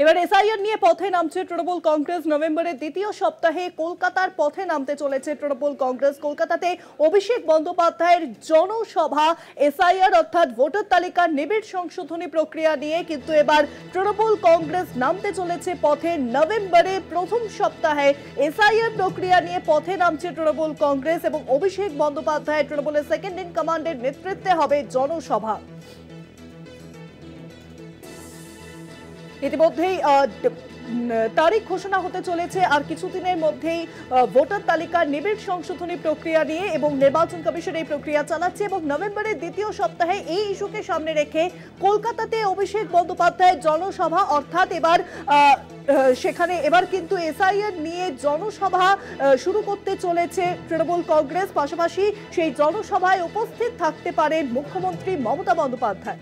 এবার এসআইআর নিয়ে পথে নামছে তৃণমূল কংগ্রেস। নভেম্বরের দ্বিতীয় সপ্তাহে কলকাতার পথে নামতে চলেছে তৃণমূল কংগ্রেস। কলকাতাতে অভিষেক বন্দ্যোপাধ্যায়ের জনসভা এসআইআর অর্থাৎ ভোটার তালিকার নিবিড় সংশোধনী প্রক্রিয়া নিয়ে কিন্তু এবার তৃণমূল কংগ্রেস নামতে চলেছে পথে। নভেম্বরে প্রথম সপ্তাহে এসআইআর প্রক্রিয়া নিয়ে পথে নামছে তৃণমূল কংগ্রেস এবং অভিষেক বন্দ্যোপাধ্যায় তৃণমূলের সেকেন্ড ইন কমান্ডের নেতৃত্বে হবে জনসভা। ইতিমধ্যেই তারিখ ঘোষণা হতে চলেছে আর কিছুদিনের মধ্যেই ভোটার তালিকার নিবিড় সংশোধনী প্রক্রিয়া নিয়ে এবং নির্বাচন কমিশন এই প্রক্রিয়া চালাচ্ছে এবং নভেম্বরের দ্বিতীয় সপ্তাহে এই ইস্যুকে সামনে রেখে কলকাতাতে অভিষেক বন্দ্যোপাধ্যায়ের জনসভা অর্থাৎ সেখানে এবার কিন্তু এসআইআর নিয়ে জনসভা শুরু করতে চলেছে তৃণমূল কংগ্রেস। পাশাপাশি সেই জনসভায় উপস্থিত থাকতে পারেন মুখ্যমন্ত্রী মমতা বন্দ্যোপাধ্যায়।